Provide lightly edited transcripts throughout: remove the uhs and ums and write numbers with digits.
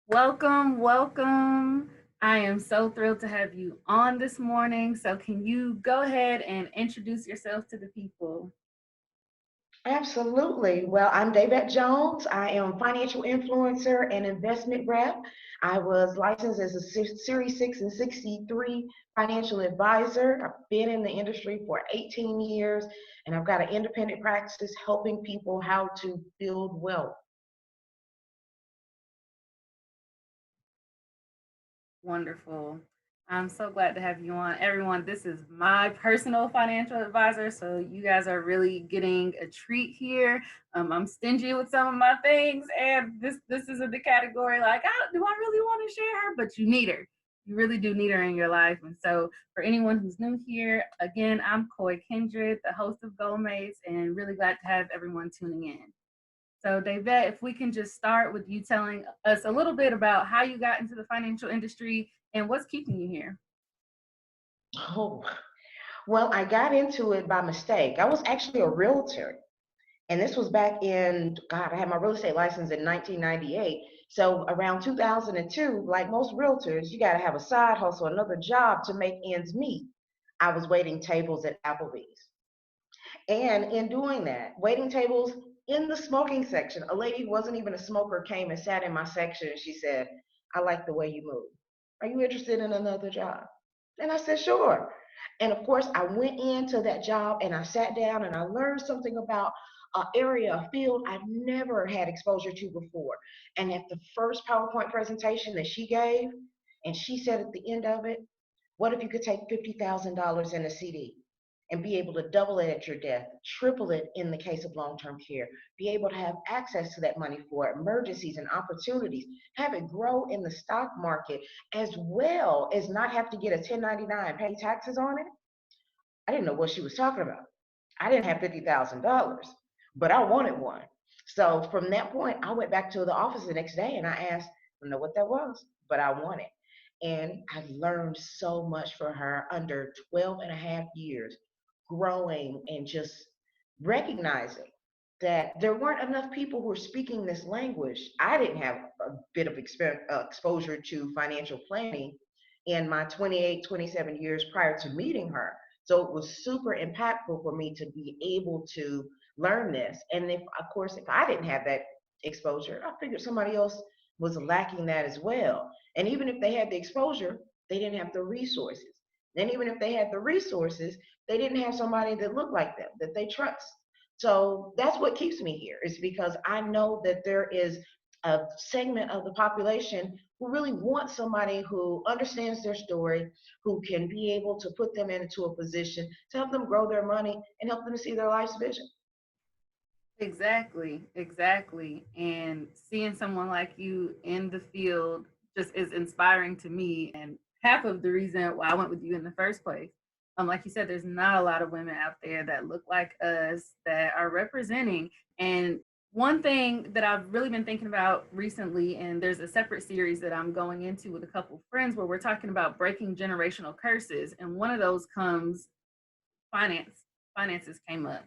Welcome, welcome. I am so thrilled to have you on this morning. So, can you go ahead and introduce yourself to the people? Absolutely. Well, I'm DaVett Jones. I am financial influencer and investment rep. I was licensed as a Series 6 and 63 financial advisor. I've been in the industry for 18 years, and I've got an independent practice helping people how to build wealth. Wonderful. I'm so glad to have you on. Everyone, this is my personal financial advisor. So, you guys are really getting a treat here. I'm stingy with some of my things, and this is in the category like, do I really want to share her? But you need her. You really do need her in your life. And so, for anyone who's new here, again, I'm Kindred, the host of Goalmates, and really glad to have everyone tuning in. So, DaVett, if we can just start with you telling us a little bit about how you got into the financial industry and what's keeping you here. Oh, well, I got into it by mistake. I was actually a realtor. And this was back in, God, I had my real estate license in 1998. So around 2002, like most realtors, you got to have a side hustle, another job to make ends meet. I was waiting tables at Applebee's. And in doing that, waiting tables in the smoking section, a lady who wasn't even a smoker came and sat in my section and she said, I like the way you move. Are you interested in another job? And I said, sure. And of course, I went into that job and I sat down and I learned something about an area, a field I've never had exposure to before. And at the first PowerPoint presentation that she gave, and she said at the end of it, what if you could take $50,000 in a CD and be able to double it at your death, triple it in the case of long-term care, be able to have access to that money for emergencies and opportunities, have it grow in the stock market, as well as not have to get a 1099, pay taxes on it? I didn't know what she was talking about. I didn't have $50,000, but I wanted one. So from that point, I went back to the office the next day and I asked, I don't know what that was, but I want it. And I learned so much from her under 12 and a half years, growing and just recognizing that there weren't enough people who were speaking this language. I didn't have a bit of exposure to financial planning in my 28, 27 years prior to meeting her. So it was super impactful for me to be able to learn this. And if, of course, if I didn't have that exposure, I figured somebody else was lacking that as well. And even if they had the exposure, they didn't have the resources. And even if they had the resources, they didn't have somebody that looked like them, that they trust. So that's what keeps me here, is because I know that there is a segment of the population who really wants somebody who understands their story, who can be able to put them into a position to help them grow their money and help them to see their life's vision. Exactly, exactly. And seeing someone like you in the field just is inspiring to me. And half of the reason why I went with you in the first place. Like you said, there's not a lot of women out there that look like us that are representing. And one thing that I've really been thinking about recently, and there's a separate series that I'm going into with a couple of friends where we're talking about breaking generational curses. And one of those comes finance. Finances came up.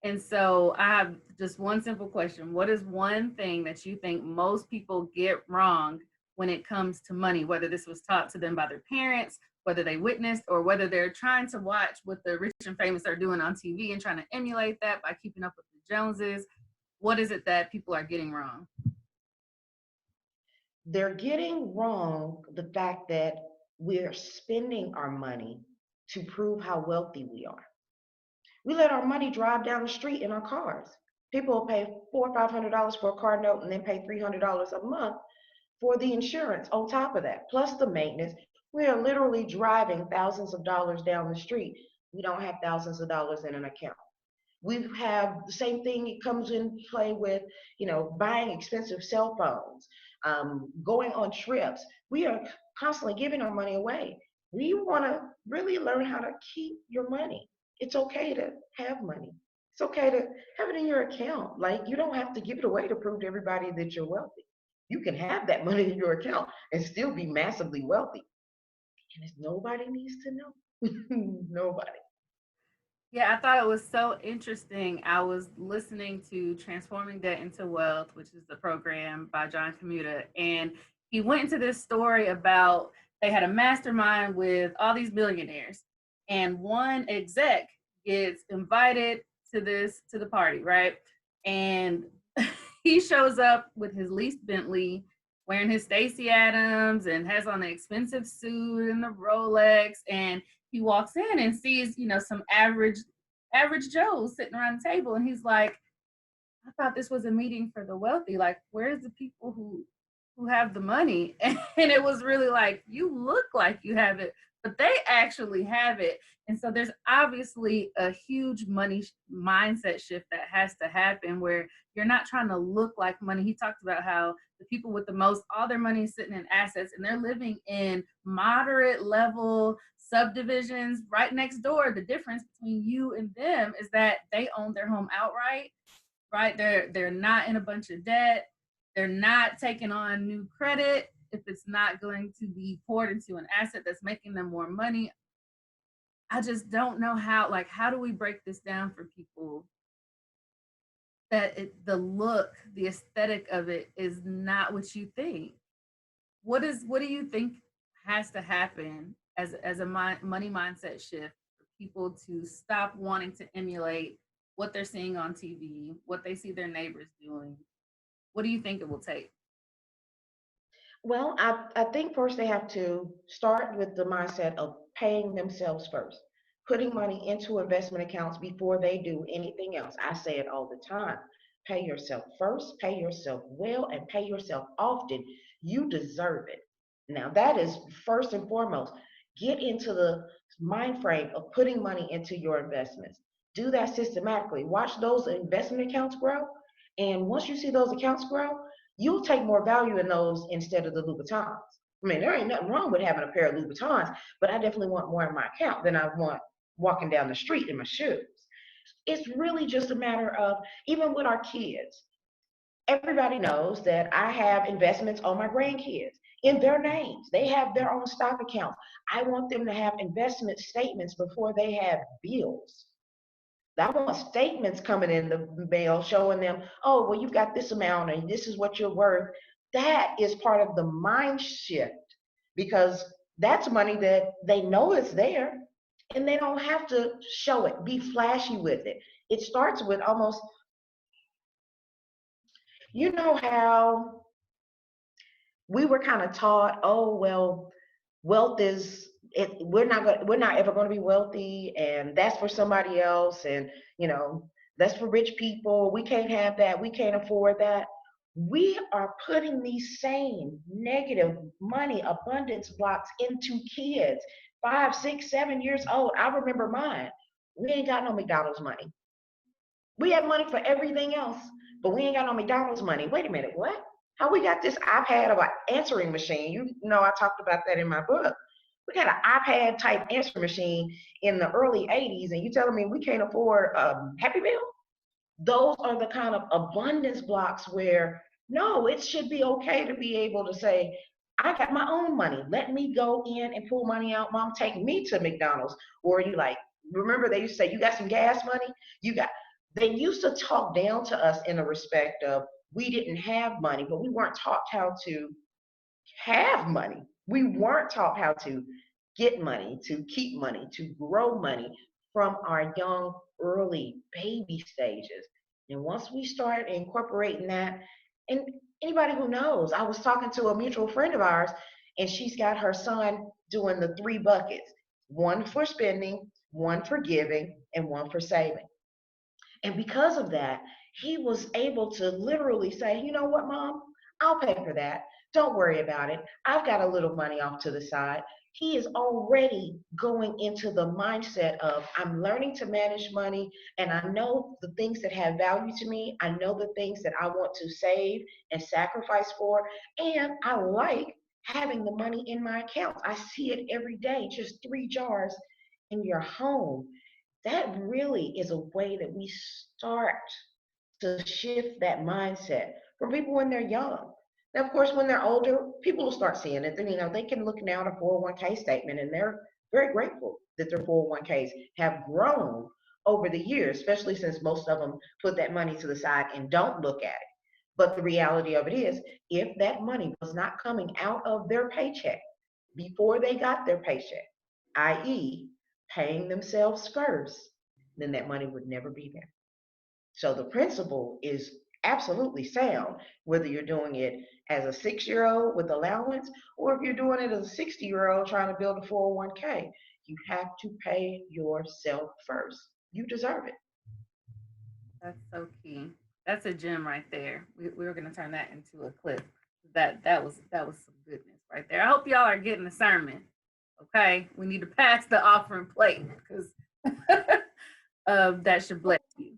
And so I have just one simple question. What is one thing that you think most people get wrong when it comes to money, whether this was taught to them by their parents, whether they witnessed, or whether they're trying to watch what the rich and famous are doing on TV and trying to emulate that by keeping up with the Joneses? What is it that people are getting wrong? They're getting wrong the fact that we're spending our money to prove how wealthy we are. We let our money drive down the street in our cars. People will pay $400 or $500 for a car note and then pay $300 a month for the insurance on top of that, plus the maintenance. We are literally driving thousands of dollars down the street. We don't have thousands of dollars in an account. We have the same thing. It comes in play with, buying expensive cell phones, going on trips. We are constantly giving our money away. We want to really learn how to keep your money. It's okay to have money. It's okay to have it in your account. Like, you don't have to give it away to prove to everybody that you're wealthy. You can have that money in your account and still be massively wealthy. And nobody needs to know. Nobody. Yeah, I thought it was so interesting. I was listening to Transforming Debt into Wealth, which is the program by John Commuta, and he went into this story about they had a mastermind with all these millionaires, and one exec gets invited to the party, right? And he shows up with his leased Bentley, wearing his Stacy Adams, and has on the expensive suit and the Rolex, and he walks in and sees, some average Joes sitting around the table, and he's like, I thought this was a meeting for the wealthy. Like, where's the people who have the money? And it was really like, you look like you have it, but they actually have it. And so there's obviously a huge money mindset shift that has to happen where you're not trying to look like money. He talked about how the people with the most, all their money is sitting in assets and they're living in moderate level subdivisions right next door. The difference between you and them is that they own their home outright, right? They're not in a bunch of debt. They're not taking on new credit if it's not going to be poured into an asset that's making them more money. I just don't know how do we break this down for people that the look, the aesthetic of it is not what you think. What do you think has to happen as a money mindset shift for people to stop wanting to emulate what they're seeing on TV, what they see their neighbors doing? What do you think it will take? Well, I think first they have to start with the mindset of paying themselves first, putting money into investment accounts before they do anything else. I say it all the time. Pay yourself first, pay yourself well, and pay yourself often. You deserve it. Now, that is first and foremost. Get into the mind frame of putting money into your investments. Do that systematically. Watch those investment accounts grow. And once you see those accounts grow, you'll take more value in those instead of the Louboutins. I mean, there ain't nothing wrong with having a pair of Louboutins, but I definitely want more in my account than I want walking down the street in my shoes. It's really just a matter of, even with our kids, everybody knows that I have investments on my grandkids in their names. They have their own stock accounts. I want them to have investment statements before they have bills. I want statements coming in the mail showing them, oh, well, you've got this amount and this is what you're worth. That is part of the mind shift because that's money that they know is there and they don't have to show it, be flashy with it. It starts with almost, how we were kind of taught, oh, well, wealth is it, we're not ever going to be wealthy and that's for somebody else and that's for rich people. We can't have that, we can't afford that. We are putting these same negative money abundance blocks into kids 5, 6, 7 years old. I remember mine. We ain't got no McDonald's money. We have money for everything else, but we ain't got no McDonald's money. Wait a minute, what? How we got this iPad of an answering machine? I talked about that in my book. We got an iPad type answering machine in the early 80s, and you telling me we can't afford a Happy Meal? Those are the kind of abundance blocks where no, it should be okay to be able to say, I got my own money. Let me go in and pull money out. Mom, take me to McDonald's. Or you like, remember they used to say, you got some gas money? You got, they used to talk down to us in the respect of we didn't have money, but we weren't taught how to have money. We weren't taught how to get money, to keep money, to grow money from our young, early baby stages. And once we start incorporating that, and anybody who knows, I was talking to a mutual friend of ours, and she's got her son doing the three buckets: one for spending, one for giving, and one for saving. And because of that, he was able to literally say, you know what, mom, I'll pay for that. Don't worry about it. I've got a little money off to the side. He is already going into the mindset of, I'm learning to manage money and I know the things that have value to me. I know the things that I want to save and sacrifice for. And I like having the money in my accounts. I see it every day, just 3 jars in your home. That really is a way that we start to shift that mindset for people when they're young. Now, of course, when they're older, people will start seeing it. Then, they can look now at a 401k statement and they're very grateful that their 401ks have grown over the years, especially since most of them put that money to the side and don't look at it. But the reality of it is, if that money was not coming out of their paycheck before they got their paycheck, i.e., paying themselves first, then that money would never be there. So the principle is absolutely sound, whether you're doing it as a 6 year old with allowance or if you're doing it as a 60-year-old trying to build a 401k. You have to pay yourself first. You deserve it. That's so key. That's a gem right there. We were gonna turn that into a clip. That was some goodness right there. I hope y'all are getting the sermon. Okay, we need to pass the offering plate because that should bless you.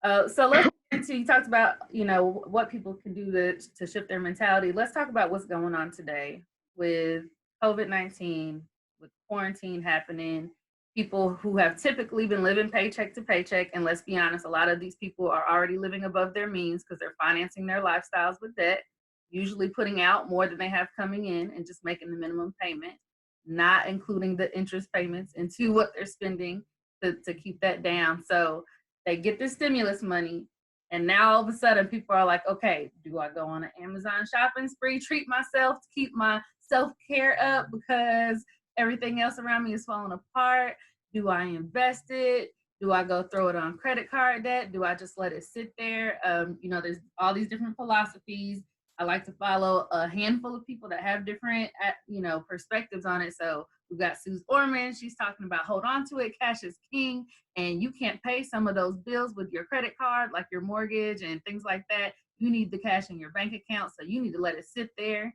So let's get into, you talked about, what people can do to shift their mentality. Let's talk about what's going on today with COVID-19, with quarantine happening, people who have typically been living paycheck to paycheck. And let's be honest, a lot of these people are already living above their means because they're financing their lifestyles with debt, usually putting out more than they have coming in and just making the minimum payment, not including the interest payments into what they're spending to keep that down. So they get their stimulus money, and now all of a sudden people are like, okay, do I go on an Amazon shopping spree, treat myself to keep my self-care up because everything else around me is falling apart? Do I invest it? Do I go throw it on credit card debt? Do I just let it sit there? There's all these different philosophies. I like to follow a handful of people that have different, perspectives on it. So we've got Suze Orman. She's talking about hold on to it. Cash is king. And you can't pay some of those bills with your credit card, like your mortgage and things like that. You need the cash in your bank account. So you need to let it sit there.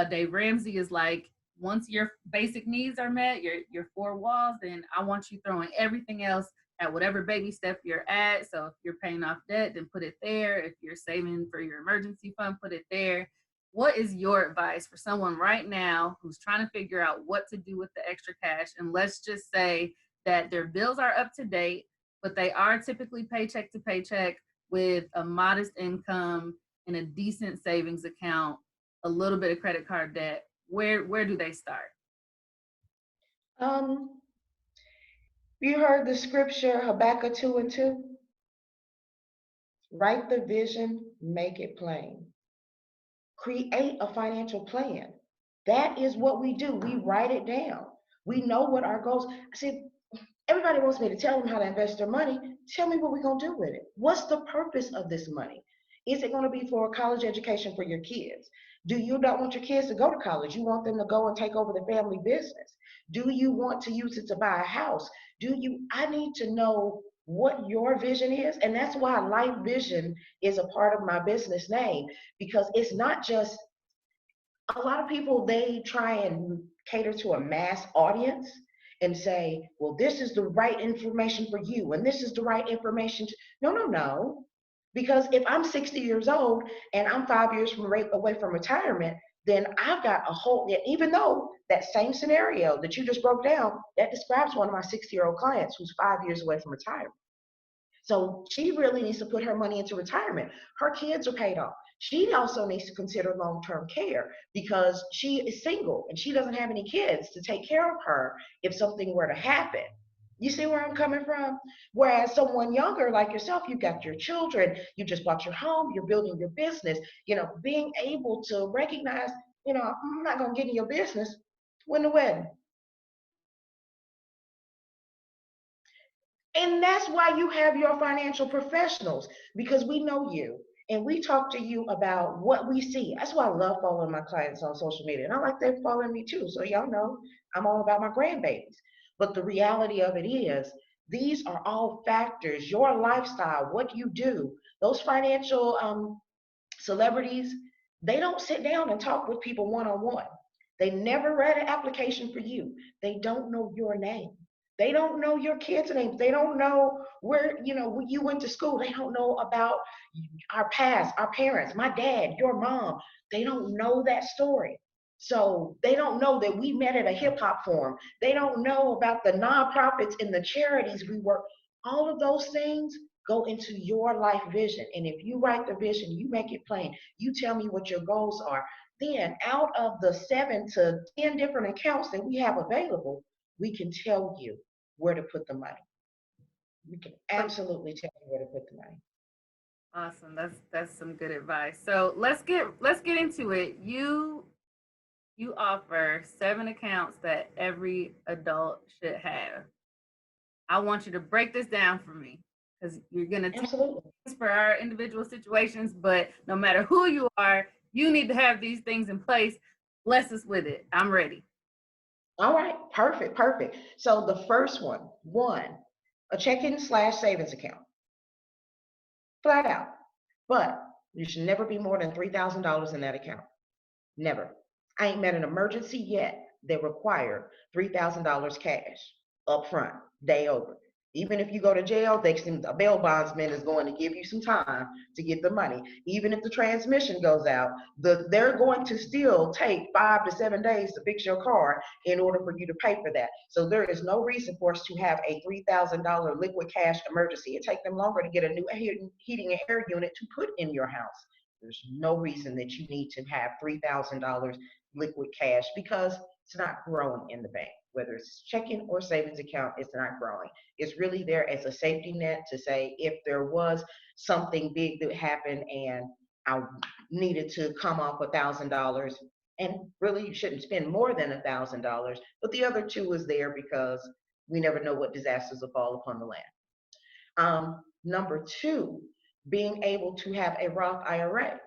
Dave Ramsey is like, once your basic needs are met, your four walls, then I want you throwing everything else at whatever baby step you're at. So if you're paying off debt, then put it there. If you're saving for your emergency fund, put it there. What is your advice for someone right now who's trying to figure out what to do with the extra cash? And let's just say that their bills are up to date, but they are typically paycheck to paycheck with a modest income and a decent savings account, a little bit of credit card debt. Where do they start? Um, you heard the scripture Habakkuk 2:2. Write the vision, make it plain. Create a financial plan. That is what we do. We write it down. We know what our goals. I said, everybody wants me to tell them how to invest their money. Tell me what we're going to do with it. What's the purpose of this money? Is it going to be for a college education for your kids? Do you not want your kids to go to college? You want them to go and take over the family business? Do you want to use it to buy a house? I need to know what your vision is. And that's why Life Vision is a part of my business name, because it's not just a lot of people, they try and cater to a mass audience and say, well, this is the right information for you and this is the right information no, no, no. Because if I'm 60 years old and I'm 5 years away from retirement, then I've got a whole, even though that same scenario that you just broke down, that describes one of my 60-year-old clients who's 5 years away from retirement. So she really needs to put her money into retirement. Her kids are paid off. She also needs to consider long-term care because she is single and she doesn't have any kids to take care of her if something were to happen. You see where I'm coming from? Whereas someone younger like yourself, you've got your children, you just bought your home, you're building your business, being able to recognize, I'm not going to get in your business when the wedding. And that's why you have your financial professionals, because we know you and we talk to you about what we see. That's why I love following my clients on social media. And I like them following me too. So y'all know I'm all about my grandbabies. But the reality of it is, these are all factors, your lifestyle, what you do, those financial celebrities, they don't sit down and talk with people one-on-one. They never read an application for you. They don't know your name. They don't know your kids' names. They don't know where, you went to school. They don't know about our past, our parents, my dad, your mom. They don't know that story. So they don't know that we met at a hip hop forum. They don't know about the nonprofits and the charities we work. All of those things go into your life vision. And if you write the vision, you make it plain, you tell me what your goals are, then out of the 7 to 10 different accounts that we have available, we can tell you where to put the money. We can So absolutely tell you where to put the money. awesome. That's some good advice. So let's get into it. You offer 7 accounts that every adult should have. I want you to break this down for me because you're gonna take Absolutely. things for our individual situations, but no matter who you are, you need to have these things in place. Bless us with it. I'm ready. All right, perfect, perfect. So the first one, a checking slash savings account, flat out. But you should never be more than $3,000 in that account. Never. I ain't met an emergency yet that required $3,000 cash up front, day over. Even if you go to jail, a bail bondsman is going to give you some time to get the money. Even if the transmission goes out, they're going to still take 5 to 7 days to fix your car in order for you to pay for that. So there is no reason for us to have a $3,000 liquid cash emergency. It takes them longer to get a new heating and air unit to put in your house. There's no reason that you need to have $3,000 liquid cash because it's not growing in the bank. Whether it's checking or savings account, it's not growing. It's really there as a safety net to say if there was something big that happened and I needed to come off $1,000, and really you shouldn't spend more than $1,000. But the other two is there because we never know what disasters will fall upon the land. Number two, being able to have a Roth IRA.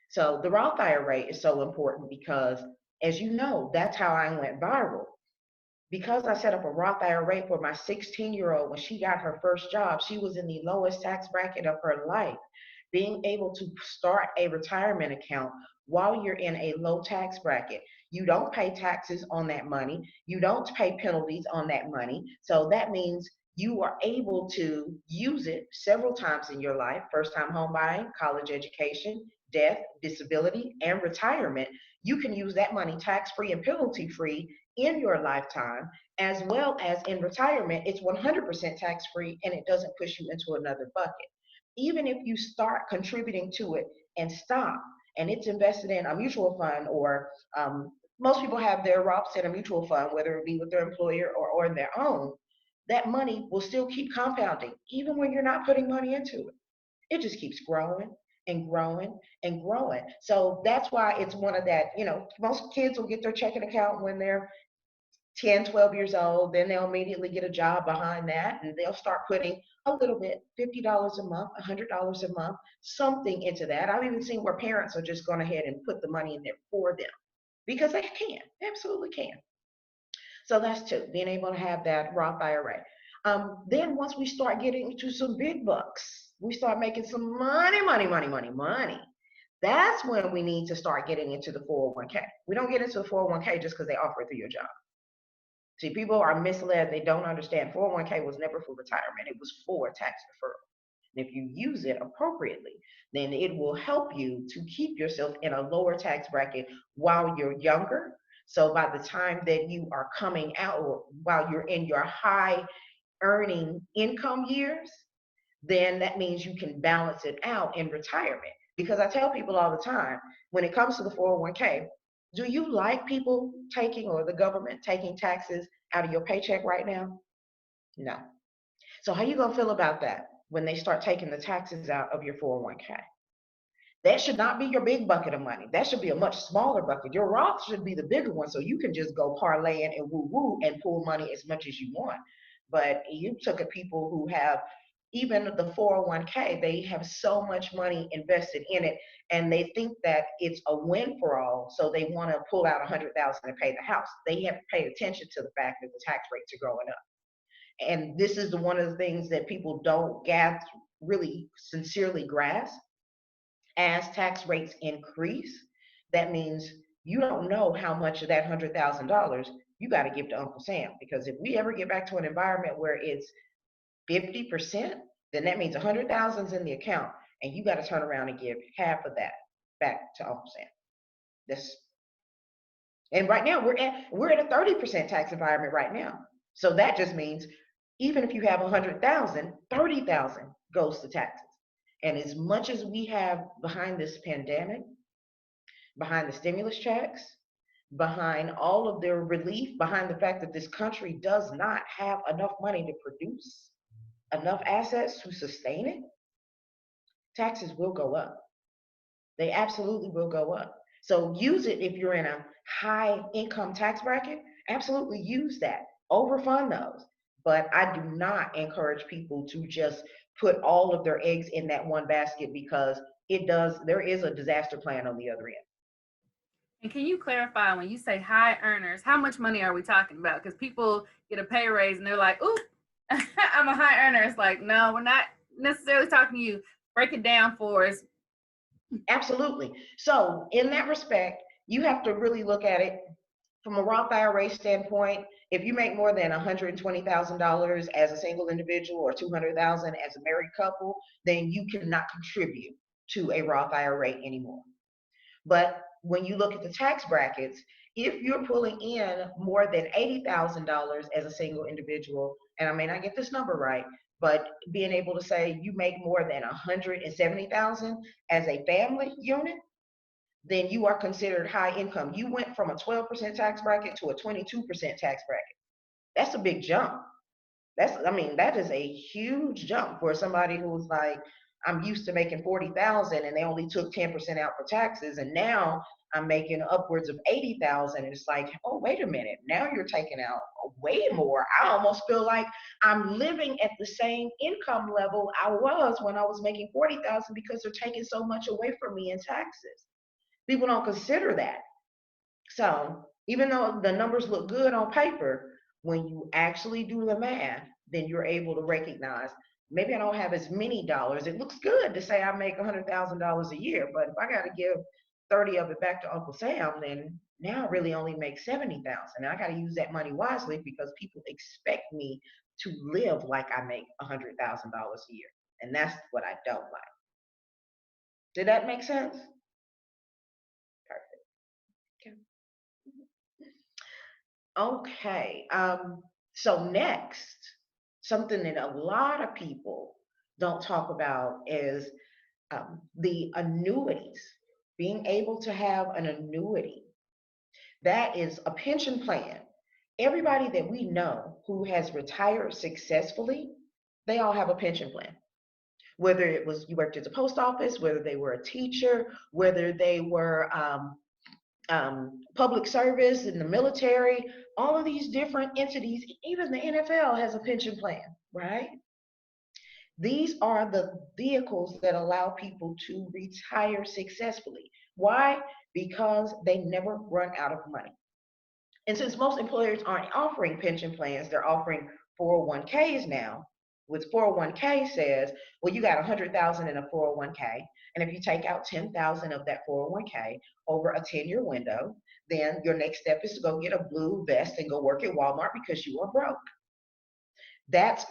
So the Roth IRA is so important because, as you know, that's how I went viral. Because I set up a Roth IRA for my 16-year-old when she got her first job, she was in the lowest tax bracket of her life. Being able to start a retirement account while you're in a low tax bracket, you don't pay taxes on that money, you don't pay penalties on that money. So that means you are able to use it several times in your life: first time home buying, college education, death, disability, and retirement. You can use that money tax free and penalty free in your lifetime, as well as in retirement. It's 100% tax free and it doesn't push you into another bucket. Even if you start contributing to it and stop, and it's invested in a mutual fund, or most people have their Roths in a mutual fund, whether it be with their employer or in their own, that money will still keep compounding even when you're not putting money into it. It just keeps growing and growing and growing. So that's why it's one of that, most kids will get their checking account when they're 10, 12 years old. Then they'll immediately get a job behind that and they'll start putting a little bit, $50 a month, $100 a month, something into that. I've even seen where parents are just going ahead and put the money in there for them because they can, absolutely can. So that's two, being able to have that Roth IRA. Then once we start getting into some big bucks, we start making some money, money, money, money, money. That's when we need to start getting into the 401k. We don't get into the 401k just because they offer it through your job. See, people are misled. They don't understand 401k was never for retirement. It was for tax deferral. And if you use it appropriately, then it will help you to keep yourself in a lower tax bracket while you're younger. So by the time that you are coming out, or while you're in your high earning income years, then that means you can balance it out in retirement. Because I tell people all the time, when it comes to the 401k, do you like people taking, or the government taking taxes out of your paycheck right now? No. So how you gonna feel about that when they start taking the taxes out of your 401k? That should not be your big bucket of money. That should be a much smaller bucket. Your Roth should be the bigger one, so you can just go parlaying and woo woo and pull money as much as you want. But you took at people who have, even the 401k, they have so much money invested in it, and they think that it's a win for all, so they want to pull out 100,000 and pay the house. They haven't paid attention to the fact that the tax rates are going up. And this is one of the things that people don't really sincerely grasp. As tax rates increase, that means you don't know how much of that $100,000 you got to give to Uncle Sam. Because if we ever get back to an environment where it's 50%, then that means 100,000 is in the account, and you got to turn around and give half of that back to Uncle Sam. This, and right now we're at a 30% tax environment right now. So that just means even if you have 100,000, 30,000 goes to taxes. And as much as we have behind this pandemic, behind the stimulus checks, behind all of their relief, behind the fact that this country does not have enough money to produce enough assets to sustain it, taxes will go up. They absolutely will go up. So use it if you're in a high income tax bracket. Absolutely use that. Overfund those. But I do not encourage people to just put all of their eggs in that one basket because there is a disaster plan on the other end. And can you clarify when you say high earners, how much money are we talking about? Because people get a pay raise and they're like, "Ooh, I'm a high earner." It's like, no, we're not necessarily talking to you. Break it down for us. Absolutely. So, in that respect, you have to really look at it from a Roth IRA standpoint. If you make more than $120,000 as a single individual or 200,000 as a married couple, then you cannot contribute to a Roth IRA anymore. But when you look at the tax brackets, if you're pulling in more than $80,000 as a single individual, and I may not get this number right, but being able to say you make more than 170,000 as a family unit, then you are considered high income. You went from a 12% tax bracket to a 22% tax bracket. That's a big jump. That is a huge jump for somebody who's like, I'm used to making 40,000 and they only took 10% out for taxes, and now I'm making upwards of 80,000, and it's like, oh, wait a minute, now you're taking out way more. I almost feel like I'm living at the same income level I was when I was making 40,000 because they're taking so much away from me in taxes. People don't consider that. So even though the numbers look good on paper, when you actually do the math, then you're able to recognize maybe I don't have as many dollars. It looks good to say I make $100,000 a year, but if I got to give 30 of it back to Uncle Sam, then now I really only make 70,000. I got to use that money wisely because people expect me to live like I make $100,000 a year, and that's what I don't like. Did that make sense? Perfect. Okay. Okay. So next, something that a lot of people don't talk about is the annuities. Being able to have an annuity. That is a pension plan. Everybody that we know who has retired successfully, they all have a pension plan. Whether it was you worked at the post office, whether they were a teacher, whether they were public service in the military, all of these different entities, even the NFL has a pension plan, right? These are the vehicles that allow people to retire successfully. Why? Because they never run out of money. And since most employers aren't offering pension plans, they're offering 401ks now. With 401k says, well, you got 100,000 in a 401k, and if you take out 10,000 of that 401k over a 10-year window, then your next step is to go get a blue vest and go work at Walmart because you are broke. That's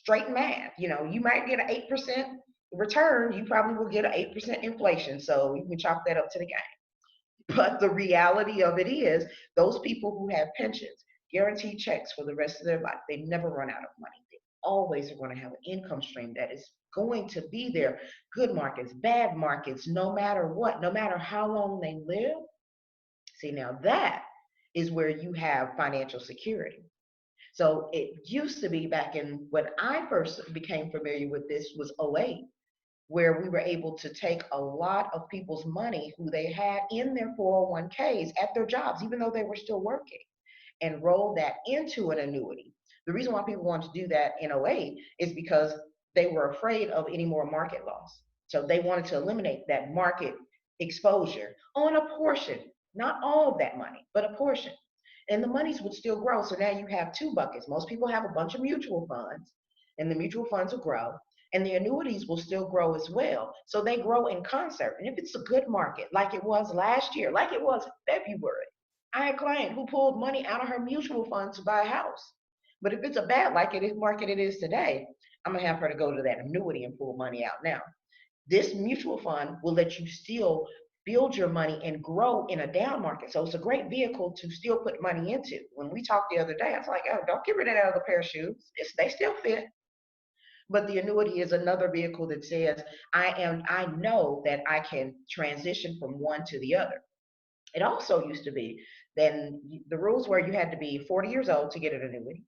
straight math. You might get an 8% return, you probably will get an 8% inflation. So you can chalk that up to the game. But the reality of it is, those people who have pensions, guaranteed checks for the rest of their life, they never run out of money. They always are going to have an income stream that is going to be there. Good markets, bad markets, no matter what, no matter how long they live. See, now that is where you have financial security. So it used to be back in when I first became familiar with this was '08, where we were able to take a lot of people's money who they had in their 401ks at their jobs, even though they were still working, and roll that into an annuity. The reason why people wanted to do that in '08 is because they were afraid of any more market loss. So they wanted to eliminate that market exposure on a portion, not all of that money, but a portion. And the monies would still grow. So now you have two buckets. Most people have a bunch of mutual funds, and the mutual funds will grow, and the annuities will still grow as well. So they grow in concert. And if it's a good market, like it was last year, like it was February, I had a client who pulled money out of her mutual fund to buy a house. But if it's a bad like it is market it is today, I'm gonna have her to go to that annuity and pull money out now. This mutual fund will let you still build your money and grow in a down market. So it's a great vehicle to still put money into. When we talked the other day, I was like, oh, don't get rid of that other pair of shoes. They still fit. But the annuity is another vehicle that says, I know that I can transition from one to the other. It also used to be then the rules were you had to be 40 years old to get an annuity.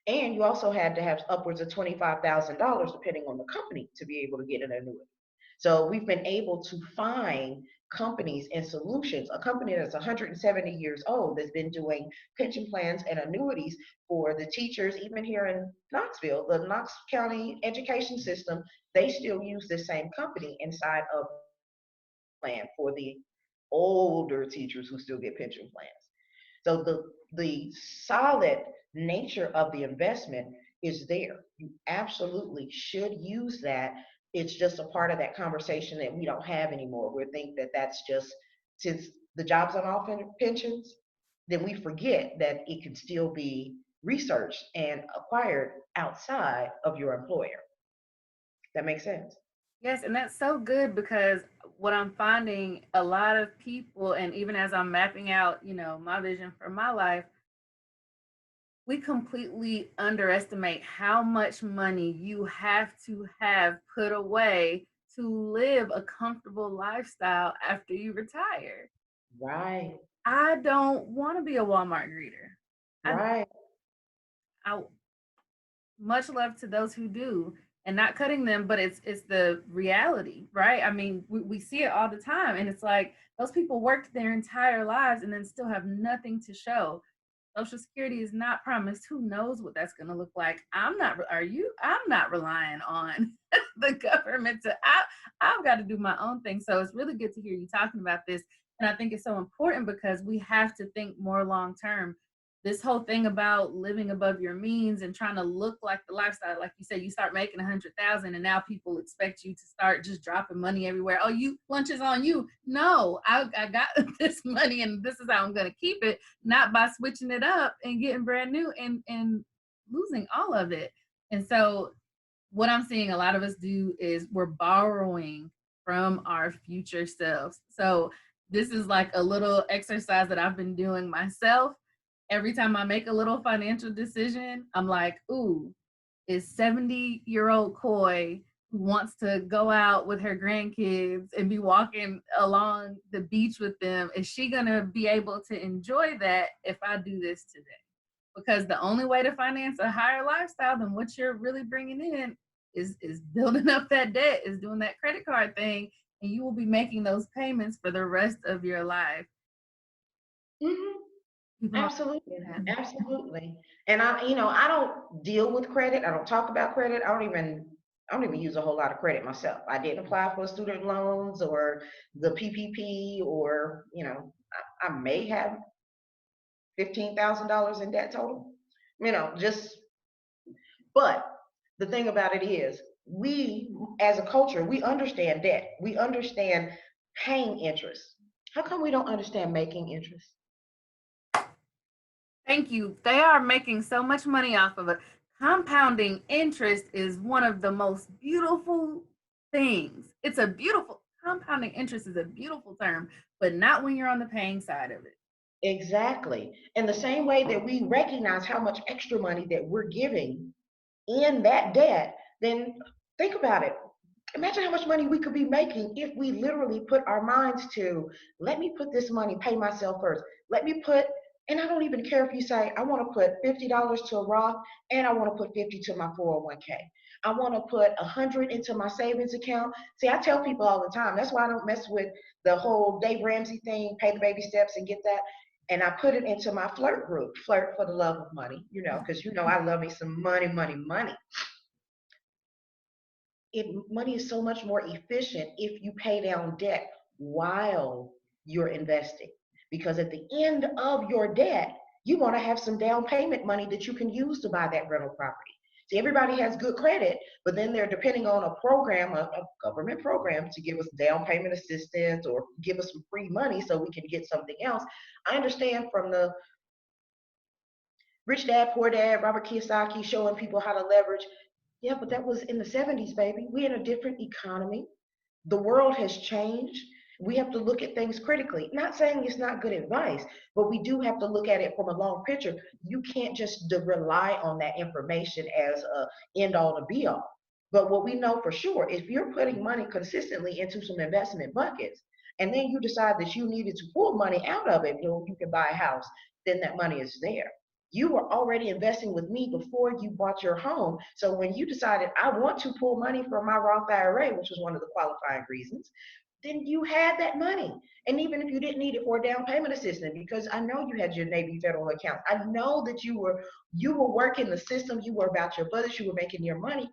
And you also had to have upwards of $25,000, depending on the company, to be able to get an annuity. So we've been able to find companies and solutions. A company that's 170 years old that's been doing pension plans and annuities for the teachers, even here in Knoxville, the Knox County education system, they still use the same company inside of plan for the older teachers who still get pension plans. So the solid nature of the investment is there. You absolutely should use that. It's just a part of that conversation that we don't have anymore. We think that that's just, since the jobs aren't often pensions, then we forget that it can still be researched and acquired outside of your employer. That makes sense. Yes, and that's so good because what I'm finding a lot of people, and even as I'm mapping out, my vision for my life, we completely underestimate how much money you have to have put away to live a comfortable lifestyle after you retire. Right, I don't want to be a Walmart greeter. I, right. I much love to those who do, and not cutting them, but it's the reality, right? I mean, we see it all the time, and it's like those people worked their entire lives and then still have nothing to show. Social Security is not promised. Who knows what that's going to look like? I'm not. Are you? I'm not relying on the government to. I've got to do my own thing. So it's really good to hear you talking about this, and I think it's so important because we have to think more long term. This whole thing about living above your means and trying to look like the lifestyle, like you said, you start making 100,000 and now people expect you to start just dropping money everywhere. Oh, you lunch is on you. No, I got this money and this is how I'm going to keep it, not by switching it up and getting brand new and losing all of it. And so what I'm seeing a lot of us do is we're borrowing from our future selves. So this is like a little exercise that I've been doing myself. Every time I make a little financial decision, I'm like, ooh, is 70-year-old Coy who wants to go out with her grandkids and be walking along the beach with them, is she going to be able to enjoy that if I do this today? Because the only way to finance a higher lifestyle than what you're really bringing in is building up that debt, is doing that credit card thing, and you will be making those payments for the rest of your life. Hmm. People don't Absolutely, understand that. absolutely. And I don't deal with credit. I don't talk about credit. I don't even use a whole lot of credit myself. I didn't apply for student loans or the PPP, or I may have $15,000 in debt total. Just, but the thing about it is, we as a culture, we understand debt. We understand paying interest. How come we don't understand making interest? Thank you. They are making so much money off of it. Compounding interest is one of the most beautiful things. It's a beautiful compounding interest is a beautiful term, but not when you're on the paying side of it. Exactly. In the same way that we recognize how much extra money that we're giving in that debt, then think about it. Imagine how much money we could be making if we literally put our minds to, let me put this money, pay myself first. Let me put, and I don't even care if you say, I want to put $50 to a Roth and I want to put 50 to my 401k. I want to put 100 into my savings account. See, I tell people all the time, that's why I don't mess with the whole Dave Ramsey thing, pay the baby steps and get that. And I put it into my flirt group, flirt for the love of money, because I love me some money, money, money. Money is so much more efficient if you pay down debt while you're investing. Because at the end of your debt, you want to have some down payment money that you can use to buy that rental property. See, everybody has good credit, but then they're depending on a program, a government program, to give us down payment assistance or give us some free money so we can get something else. I understand from the Rich Dad, Poor Dad, Robert Kiyosaki showing people how to leverage. Yeah, but that was in the 70s, baby. We're in a different economy. The world has changed. We have to look at things critically. Not saying it's not good advice, but we do have to look at it from a long picture. You can't just rely on that information as a end all to be all. But what we know for sure, if you're putting money consistently into some investment buckets, and then you decide that you needed to pull money out of it, you can buy a house, then that money is there. You were already investing with me before you bought your home. So when you decided, I want to pull money from my Roth IRA, which was one of the qualifying reasons, then you had that money. And even if you didn't need it for a down payment assistance, because I know you had your Navy Federal account, I know that you were working the system, you were about your budget, you were making your money.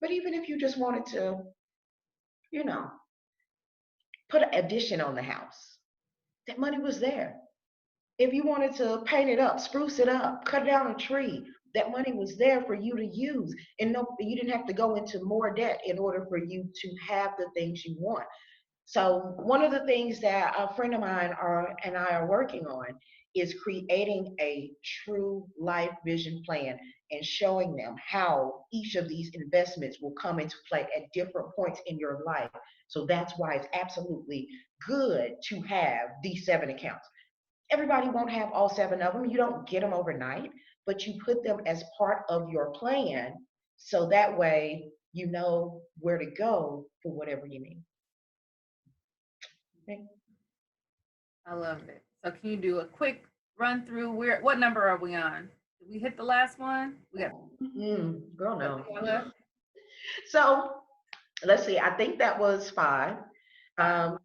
But even if you just wanted to, you know, put an addition on the house, that money was there. If you wanted to paint it up, spruce it up, cut down a tree, that money was there for you to use. And no, you didn't have to go into more debt in order for you to have the things you want. So one of the things that a friend of mine and I are working on is creating a true life vision plan and showing them how each of these investments will come into play at different points in your life. So that's why it's absolutely good to have these 7 accounts. Everybody won't have all 7 of them. You don't get them overnight, but you put them as part of your plan so that way you know where to go for whatever you need. Okay. I love it. So can you do a quick run through what number are we on? Did we hit the last one? We got Girl, no. So let's see. I think that was 5. So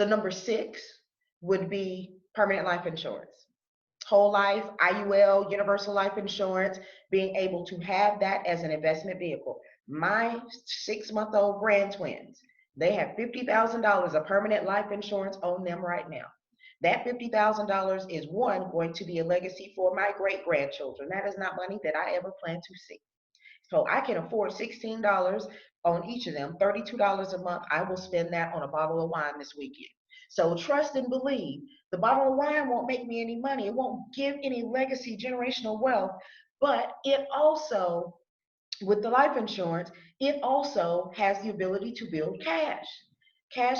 number 6 would be permanent life insurance, whole life, IUL, universal life insurance, being able to have that as an investment vehicle. My 6-month-old grand twins, they have $50,000 of permanent life insurance on them right now. That $50,000 is one going to be a legacy for my great grandchildren. That is not money that I ever plan to see. So I can afford $16 on each of them, $32 a month. I will spend that on a bottle of wine this weekend. So trust and believe. The bottle of wine won't make me any money. It won't give any legacy generational wealth, but it also, with the life insurance, it also has the ability to build cash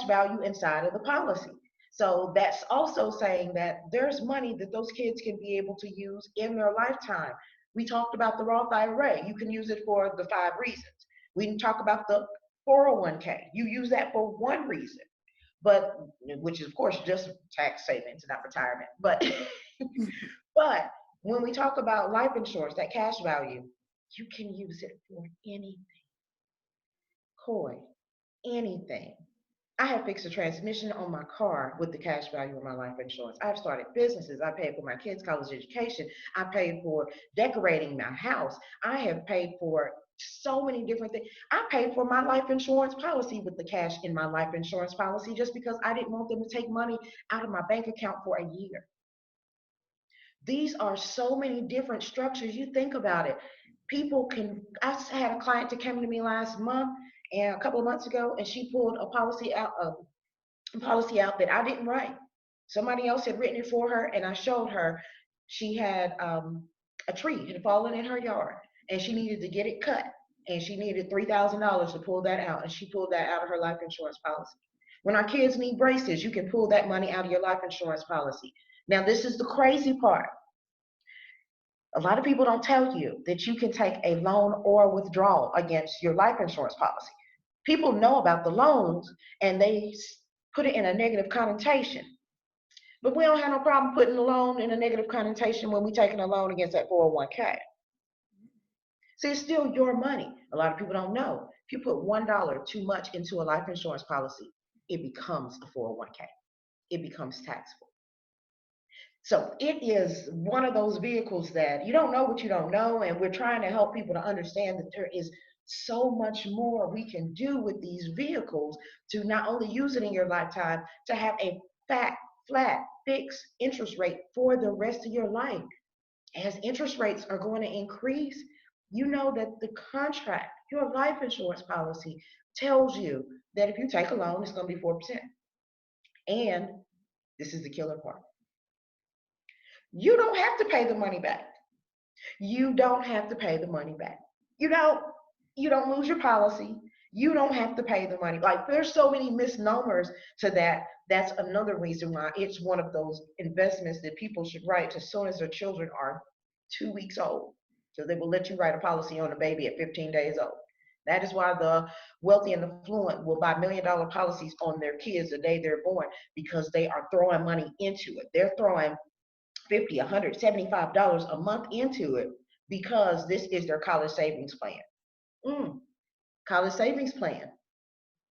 value inside of the policy. So that's also saying that there's money that those kids can be able to use in their lifetime. We talked about the Roth IRA. You can use it for the 5 reasons. We didn't talk about the 401k. You use that for one reason, but which is of course just tax savings, not retirement. But but when we talk about life insurance, that cash value, you can use it for anything. Koi, anything. I have fixed a transmission on my car with the cash value of my life insurance. I've started businesses. I paid for my kids' college education. I paid for decorating my house. I have paid for so many different things. I paid for my life insurance policy with the cash in my life insurance policy just because I didn't want them to take money out of my bank account for a year. These are so many different structures. You think about it. I had a client that came to me last month and a couple of months ago, and she pulled a policy out that I didn't write. Somebody else had written it for her, and I showed her she had a tree had fallen in her yard, and she needed to get it cut, and she needed $3,000 to pull that out, and she pulled that out of her life insurance policy. When our kids need braces, you can pull that money out of your life insurance policy. Now, this is the crazy part. A lot of people don't tell you that you can take a loan or withdrawal against your life insurance policy. People know about the loans and they put it in a negative connotation. But we don't have no problem putting the loan in a negative connotation when we're taking a loan against that 401k. See, it's still your money. A lot of people don't know. If you put $1 too much into a life insurance policy, it becomes a 401k. It becomes taxable. So it is one of those vehicles that you don't know what you don't know, and we're trying to help people to understand that there is so much more we can do with these vehicles to not only use it in your lifetime, to have a flat, fixed interest rate for the rest of your life. As interest rates are going to increase, you know that the contract, your life insurance policy, tells you that if you take a loan, it's going to be 4%. And this is the killer part. You don't have to pay the money back. You don't have to pay the money back. You don't lose your policy. You don't have to pay the money. Like, there's so many misnomers to that. That's another reason why it's one of those investments that people should write as soon as their children are 2 weeks old. So they will let you write a policy on a baby at 15 days old. That is why the wealthy and affluent will buy $1 million policies on their kids the day they're born, because they are throwing money into it. They're throwing $50, $175 a month into it because this is their college savings plan. Mm, college savings plan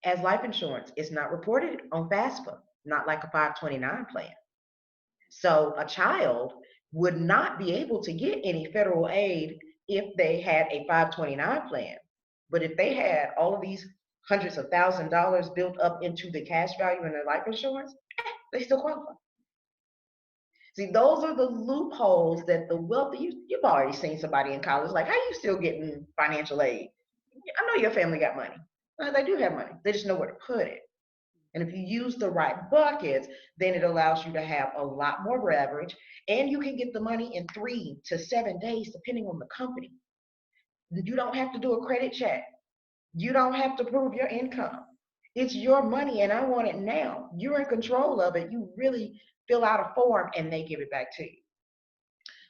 as life insurance is not reported on FAFSA, not like a 529 plan. So a child would not be able to get any federal aid if they had a 529 plan. But if they had all of these hundreds of $1,000s built up into the cash value in their life insurance, they still qualify. See, those are the loopholes that the wealthy, you've already seen somebody in college, like, how you still getting financial aid? I know your family got money. Well, they do have money. They just know where to put it. And if you use the right buckets, then it allows you to have a lot more leverage, and you can get the money in 3 to 7 days, depending on the company. You don't have to do a credit check. You don't have to prove your income. It's your money, and I want it now. You're in control of it. You really fill out a form, and they give it back to you.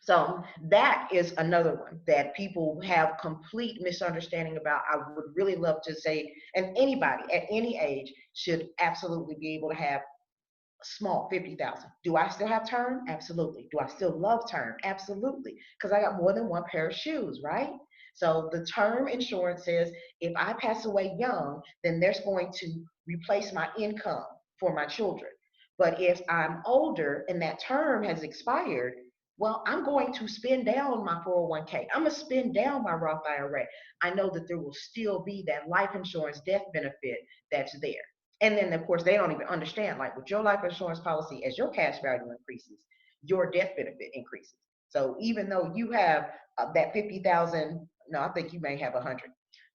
So that is another one that people have complete misunderstanding about. I would really love to say, and anybody at any age should absolutely be able to have a small 50,000. Do I still have term? Absolutely. Do I still love term? Absolutely. Because I got more than one pair of shoes, right? So the term insurance says if I pass away young, then there's going to replace my income for my children. But if I'm older and that term has expired, well, I'm going to spend down my 401k. I'm going to spend down my Roth IRA. I know that there will still be that life insurance death benefit that's there. And then, of course, they don't even understand, like with your life insurance policy, as your cash value increases, your death benefit increases. So even though you have that 50,000, no, I think you may have 100.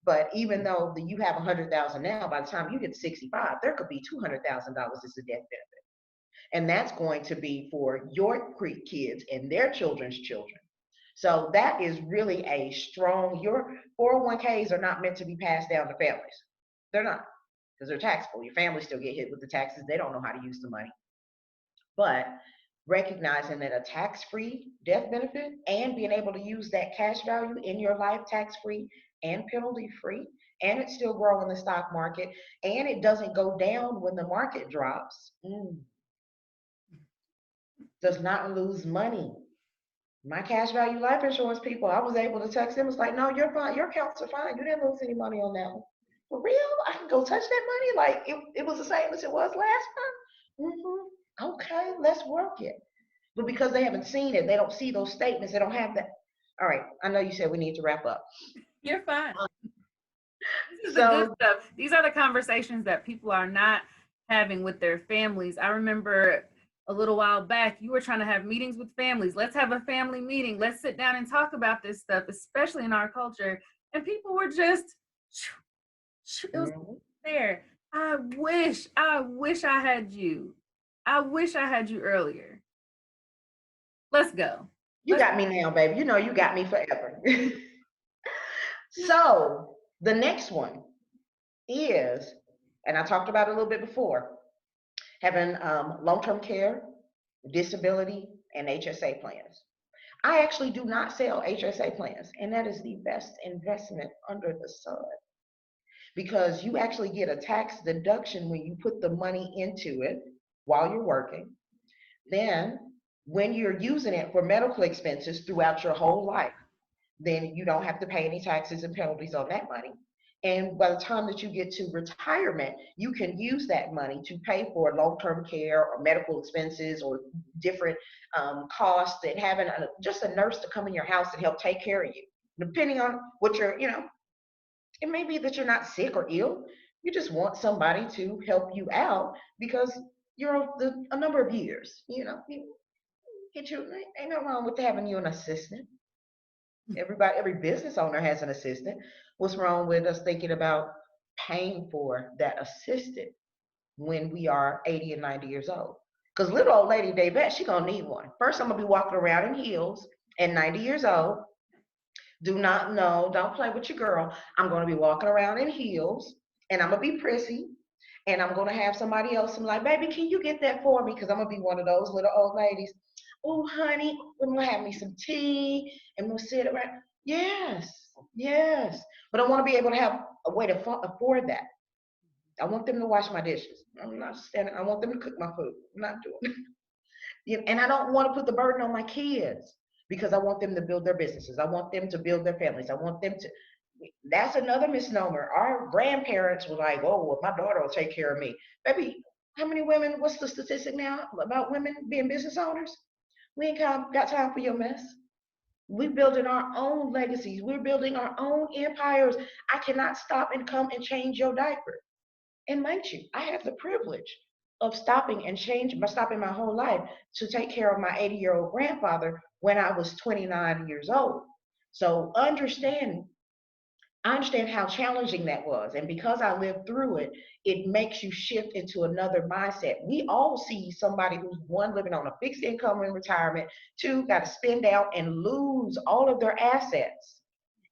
But even though you have 100,000 now, by the time you get to 65, there could be $200,000 as a death benefit. And that's going to be for your kids and their children's children. So that is really a strong, your 401ks are not meant to be passed down to families. They're not, because they're taxable. Your family still get hit with the taxes. They don't know how to use the money. But recognizing that a tax-free death benefit and being able to use that cash value in your life tax-free and penalty-free, and it's still growing in the stock market, and it doesn't go down when the market drops. Does not lose money. My cash value life insurance people, I was able to text them. It's like, no, you're fine. Your accounts are fine. You didn't lose any money on that one. For real? I can go touch that money? Like it was the same as it was last month? Okay, let's work it. But because they haven't seen it, they don't see those statements. They don't have that. All right. I know you said we need to wrap up. You're fine. This is the good stuff. These are the conversations that people are not having with their families. I remember a little while back, you were trying to have meetings with families. Let's have a family meeting. Let's sit down and talk about this stuff, especially in our culture. And people were just, it was there. I wish I had you. I wish I had you earlier. Let's go. You got me now, baby. You know you got me forever. So the next one is, and I talked about it a little bit before, having long-term care, disability, and HSA plans. I actually do not sell HSA plans, and that is the best investment under the sun because you actually get a tax deduction when you put the money into it while you're working. Then when you're using it for medical expenses throughout your whole life, then you don't have to pay any taxes and penalties on that money. And by the time that you get to retirement, you can use that money to pay for long-term care or medical expenses or different costs that having just a nurse to come in your house and help take care of you. Depending on what you're, it may be that you're not sick or ill. You just want somebody to help you out because you're a number of years, you get you, ain't no wrong with having you an assistant. Every business owner has an assistant. What's wrong with us thinking about paying for that assistant when we are 80 and 90 years old? Because little old lady DaVett, she gonna need one. First, I'm gonna be walking around in heels at 90 years old. Don't play with your girl. I'm gonna be walking around in heels and I'm gonna be prissy. And I'm gonna have somebody else. I'm like, baby, can you get that for me? Because I'm gonna be one of those little old ladies. Oh, honey, we're gonna have me some tea and we'll sit around. Yes. But I want to be able to have a way to afford that. I want them to wash my dishes. I'm not standing. I want them to cook my food. I'm not doing it. And I don't want to put the burden on my kids because I want them to build their businesses. I want them to build their families. I want them to. That's another misnomer. Our grandparents were like, oh, well, my daughter will take care of me. Baby, how many women, what's the statistic now about women being business owners? We ain't got time for your mess. We're building our own legacies. We're building our own empires. I cannot stop and come and change your diaper. And mind you, I have the privilege of stopping and changing by stopping my whole life to take care of my 80-year-old grandfather when I was 29 years old. So I understand how challenging that was. And because I lived through it, it makes you shift into another mindset. We all see somebody who's one, living on a fixed income in retirement, two, got to spend out and lose all of their assets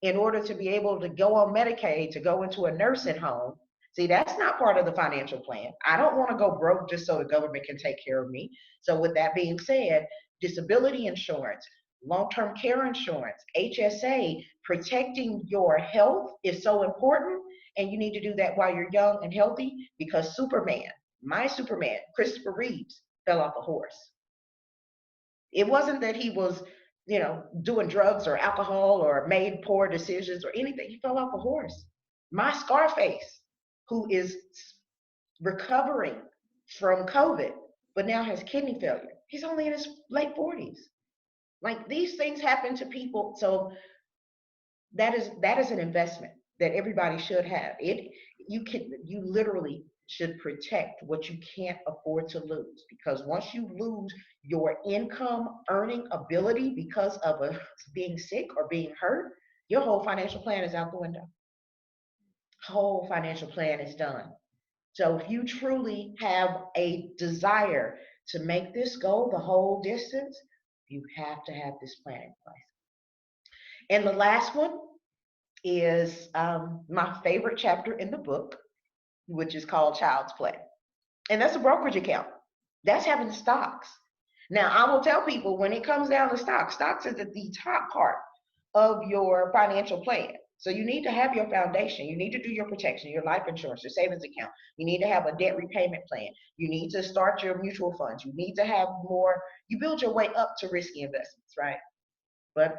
in order to be able to go on Medicaid, to go into a nursing home. See, that's not part of the financial plan. I don't want to go broke just so the government can take care of me. So, with that being said, disability insurance, long term care insurance, HSA, protecting your health is so important. And you need to do that while you're young and healthy because Superman, my Superman, Christopher Reeves, fell off a horse. It wasn't that he was, doing drugs or alcohol or made poor decisions or anything. He fell off a horse. My Scarface, who is recovering from COVID, but now has kidney failure. He's only in his late 40s. Like these things happen to people. So that is an investment that everybody should have. You literally should protect what you can't afford to lose because once you lose your income earning ability because of being sick or being hurt, your whole financial plan is out the window. Whole financial plan is done. So if you truly have a desire to make this go the whole distance, you have to have this plan in place. And the last one is my favorite chapter in the book, which is called Child's Play. And that's a brokerage account. That's having stocks. Now, I will tell people when it comes down to stocks is at the top part of your financial plan. So you need to have your foundation. You need to do your protection, your life insurance, your savings account. You need to have a debt repayment plan. You need to start your mutual funds. You need to have more. You build your way up to risky investments, right? But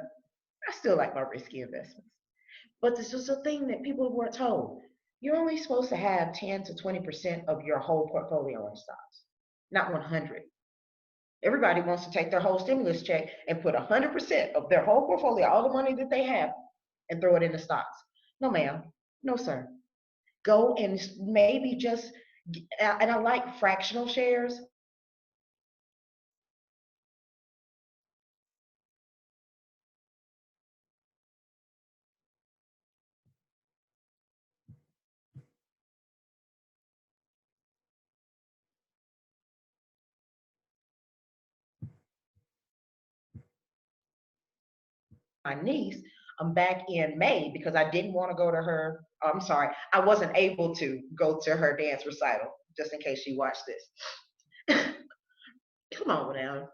I still like my risky investments. But this is a thing that people weren't told. You're only supposed to have 10 to 20% of your whole portfolio in stocks, not 100. Everybody wants to take their whole stimulus check and put 100% of their whole portfolio, all the money that they have, and throw it into stocks. No, ma'am. No, sir. Go and maybe just, and I like fractional shares. My niece back in May because I didn't want to go to her. I'm sorry, I wasn't able to go to her dance recital just in case she watched this. Come on now.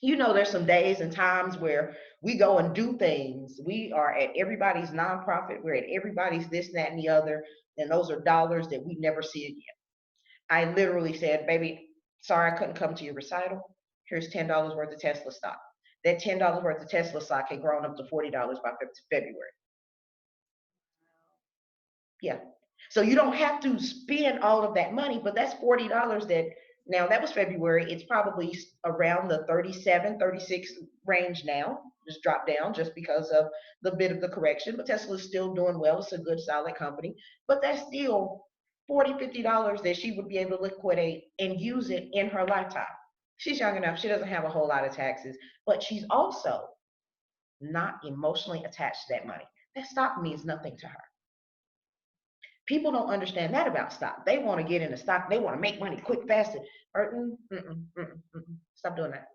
There's some days and times where we go and do things. We are at everybody's nonprofit. We're at everybody's this, that, and the other. And those are dollars that we never see again. I literally said, baby, sorry I couldn't come to your recital. Here's $10 worth of Tesla stock. That $10 worth of Tesla stock had grown up to $40 by February. Yeah. So you don't have to spend all of that money, but that's $40 now that was February. It's probably around the 37, 36 range now. Just dropped down just because of the bit of the correction, but Tesla's still doing well. It's a good, solid company, but that's still $40, $50 that she would be able to liquidate and use it in her lifetime. She's young enough. She doesn't have a whole lot of taxes, but she's also not emotionally attached to that money. That stock means nothing to her. People don't understand that about stock. They want to get into stock. They want to make money quick, fast. Stop doing that.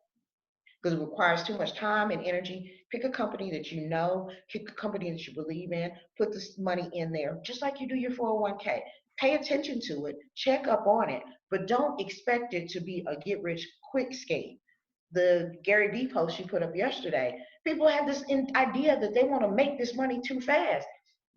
Because it requires too much time and energy. Pick a company that you know, pick a company that you believe in, put this money in there, just like you do your 401k. Pay attention to it, check up on it, but don't expect it to be a get rich quick scheme. The Gary Vee post you put up yesterday, people have this idea that they want to make this money too fast.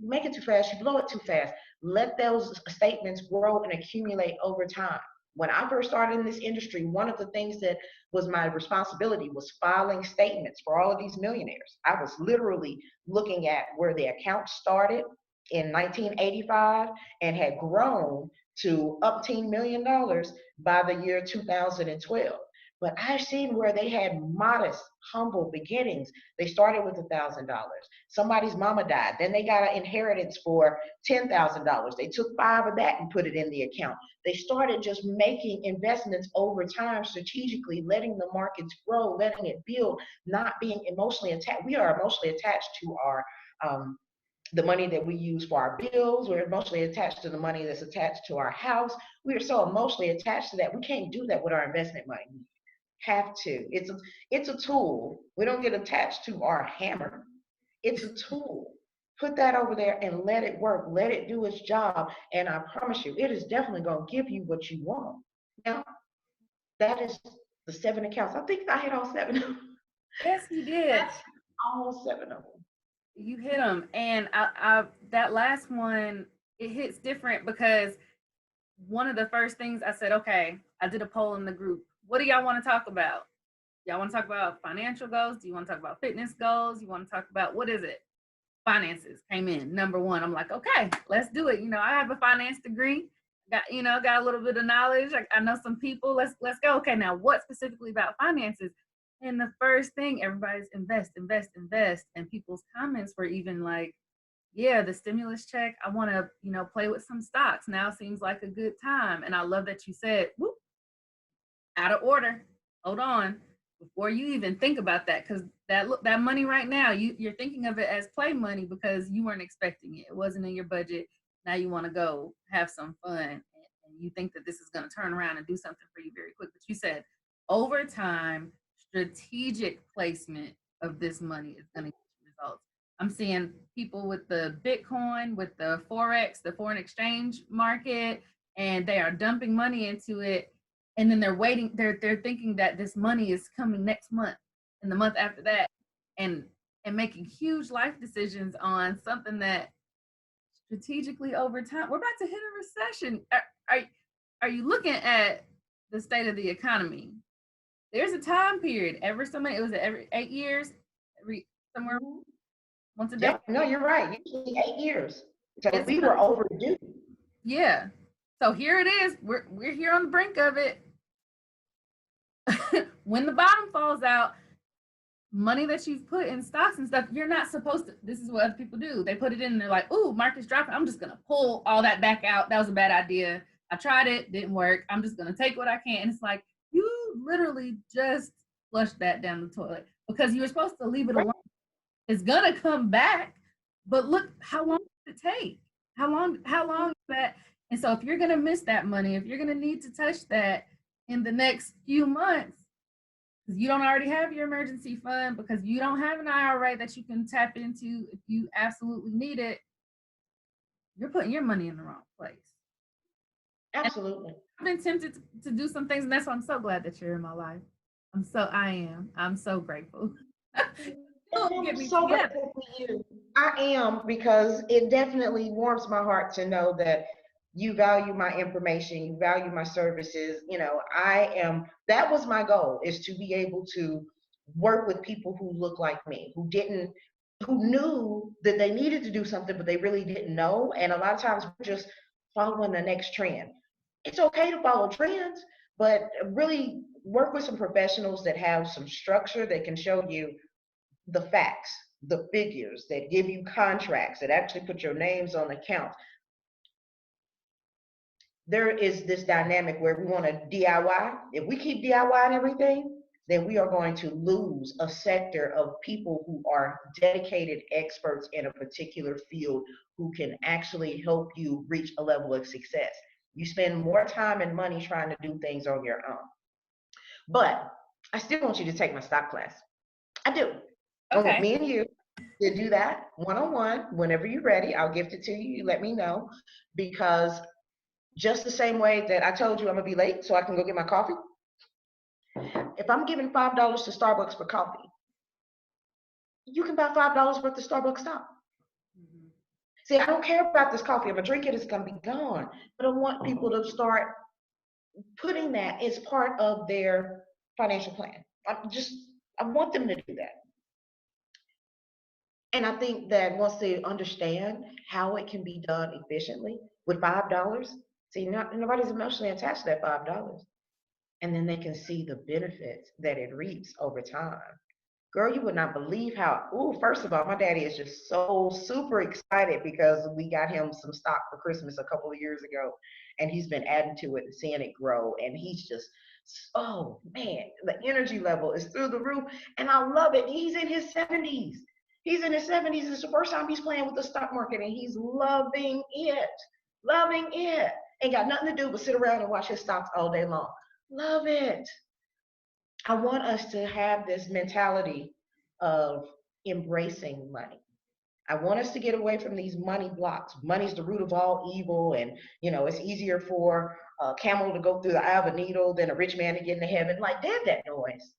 You make it too fast, you blow it too fast. Let those statements grow and accumulate over time. When I first started in this industry, one of the things that was my responsibility was filing statements for all of these millionaires. I was literally looking at where the account started in 1985 and had grown to up $10 million by the year 2012. But I've seen where they had modest, humble beginnings. They started with $1,000. Somebody's mama died. Then they got an inheritance for $10,000. They took five of that and put it in the account. They started just making investments over time, strategically, letting the markets grow, letting it build, not being emotionally attached. We are emotionally attached to our the money that we use for our bills. We're emotionally attached to the money that's attached to our house. We are so emotionally attached to that. We can't do that with our investment money. We have to. It's a tool. We don't get attached to our hammer. It's a tool. Put that over there and let it work. Let it do its job. And I promise you, it is definitely going to give you what you want. Now, that is the 7 accounts. I think I hit all 7 of them. Yes, you did. All 7 of them. You hit them. And I that last one, it hits different because one of the first things I said, okay, I did a poll in the group. What do y'all want to talk about? Y'all want to talk about financial goals? Do you want to talk about fitness goals? You want to talk about, what is it? Finances came in number 1. I'm like, okay, let's do it. I have a finance degree. Got a little bit of knowledge. I know some people. Let's go. Okay, now what specifically about finances? And the first thing, everybody's invest. And people's comments were even like, yeah, the stimulus check, I want to, play with some stocks. Now seems like a good time. And I love that you said, whoop, out of order. Hold on. Before you even think about that, because that money right now, you're thinking of it as play money because you weren't expecting it. It wasn't in your budget. Now you want to go have some fun. And you think that this is going to turn around and do something for you very quick. But you said over time, strategic placement of this money is going to get results. I'm seeing people with the Bitcoin, with the Forex, the foreign exchange market, and they are dumping money into it. And then they're waiting, they're thinking that this money is coming next month and the month after that, and making huge life decisions on something that strategically over time, we're about to hit a recession. Are you looking at the state of the economy? There's a time period. Every 8 years, somewhere once a day. Yeah, no, you're right. Usually 8 years. So we were overdue. Yeah. So here it is. We're here on the brink of it. When the bottom falls out, money that you've put in stocks and stuff, you're not supposed to. This is what other people do. They put it in and they're like, ooh, market's dropping. I'm just going to pull all that back out. That was a bad idea. I tried it. Didn't work. I'm just going to take what I can. And it's like, you literally just flushed that down the toilet because you were supposed to leave it alone. It's going to come back. But look, how long does it take? How long is that? And so if you're going to miss that money, if you're going to need to touch that in the next few months, because you don't already have your emergency fund, because you don't have an IRA that you can tap into if you absolutely need it, you're putting your money in the wrong place. Absolutely. I've been tempted to do some things, and that's why I'm so glad that you're in my life. I'm so grateful. I'm so grateful for you. I am, because it definitely warms my heart to know that you value my information, you value my services. That was my goal, is to be able to work with people who look like me, who knew that they needed to do something, but they really didn't know. And a lot of times we're just following the next trend. It's okay to follow trends, but really work with some professionals that have some structure, that can show you the facts, the figures, that give you contracts, that actually put your names on accounts. There is this dynamic where we want to DIY. If we keep DIYing everything, then we are going to lose a sector of people who are dedicated experts in a particular field, who can actually help you reach a level of success. You spend more time and money trying to do things on your own. But I still want you to take my stock class. I do. Okay. I want me and you to do that one-on-one whenever you're ready. I'll gift it to you. You let me know, because just the same way that I told you I'm gonna be late so I can go get my coffee, if I'm giving $5 to Starbucks for coffee, you can buy $5 worth of Starbucks stock. Mm-hmm. See, I don't care about this coffee. I'm gonna drink it, it's gonna be gone. But I want people to start putting that as part of their financial plan. I want them to do that. And I think that once they understand how it can be done efficiently with $5, see, nobody's emotionally attached to that $5. And then they can see the benefits that it reaps over time. Girl, you would not believe how, first of all, my daddy is just so super excited because we got him some stock for Christmas a couple of years ago. And he's been adding to it and seeing it grow. And he's just, oh man, the energy level is through the roof. And I love it. He's in his 70s. He's in his 70s. It's the first time he's playing with the stock market and he's loving it. Loving it. Ain't got nothing to do but sit around and watch his stocks all day long. Love it. I want us to have this mentality of embracing money. I want us to get away from these money blocks. Money's the root of all evil, and it's easier for a camel to go through the eye of a needle than a rich man to get into heaven. Like, damn that noise.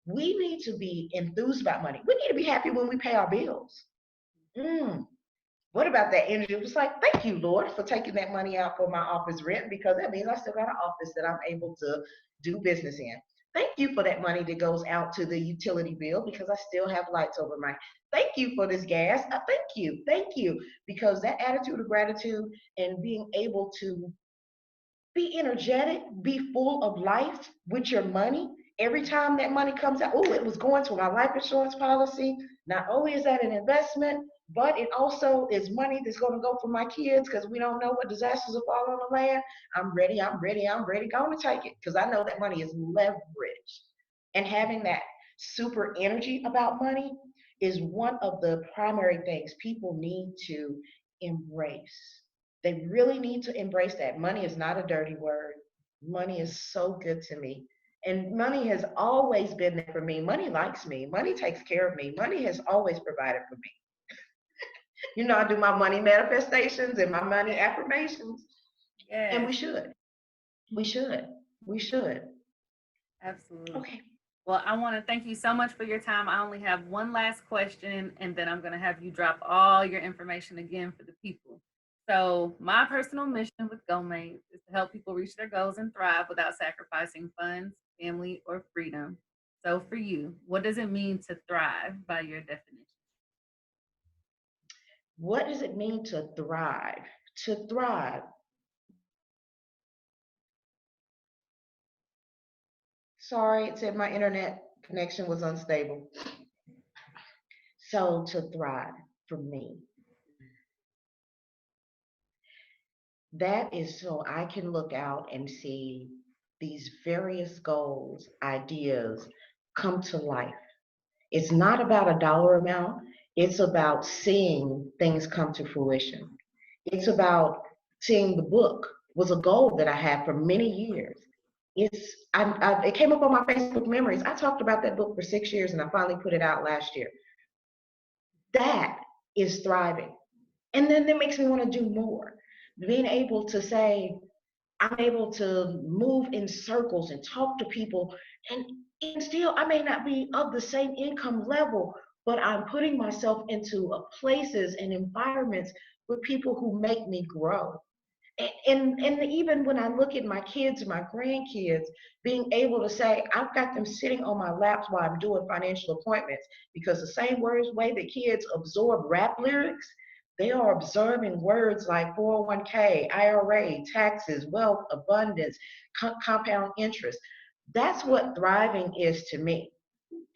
We need to be enthused about money. We need to be happy when we pay our bills. What about that energy? It was like, thank you, Lord, for taking that money out for my office rent, because that means I still got an office that I'm able to do business in. Thank you for that money that goes out to the utility bill because I still have lights over my. Thank you for this gas. Thank you, because that attitude of gratitude and being able to be energetic, be full of life with your money. Every time that money comes out, it was going to my life insurance policy. Not only is that an investment, but it also is money that's going to go for my kids because we don't know what disasters will fall on the land. I'm ready. Going to take it because I know that money is leverage. And having that super energy about money is one of the primary things people need to embrace. They really need to embrace that. Money is not a dirty word. Money is so good to me. And money has always been there for me. Money likes me. Money takes care of me. Money has always provided for me. I do my money manifestations and my money affirmations. Yes. And we should. We should. We should. Absolutely. Okay. Well, I want to thank you so much for your time. I only have one last question, and then I'm going to have you drop all your information again for the people. So my personal mission with Goalmates is to help people reach their goals and thrive without sacrificing funds, family, or freedom. So for you, what does it mean to thrive by your definition? What does it mean to thrive? To thrive. Sorry, it said my internet connection was unstable. So to thrive for me, that is so I can look out and see these various goals, ideas come to life. It's not about a dollar amount. It's about seeing things come to fruition. It's about seeing the book was a goal that I had for many years. It came up on my Facebook memories. I talked about that book for 6 years and I finally put it out last year. That is thriving. And then that makes me want to do more. Being able to say, I'm able to move in circles and talk to people, and still I may not be of the same income level, but I'm putting myself into places and environments with people who make me grow. And even when I look at my kids, my grandkids, being able to say, I've got them sitting on my laps while I'm doing financial appointments, because the same way that kids absorb rap lyrics, they are observing words like 401k, IRA, taxes, wealth, abundance, compound interest. That's what thriving is to me.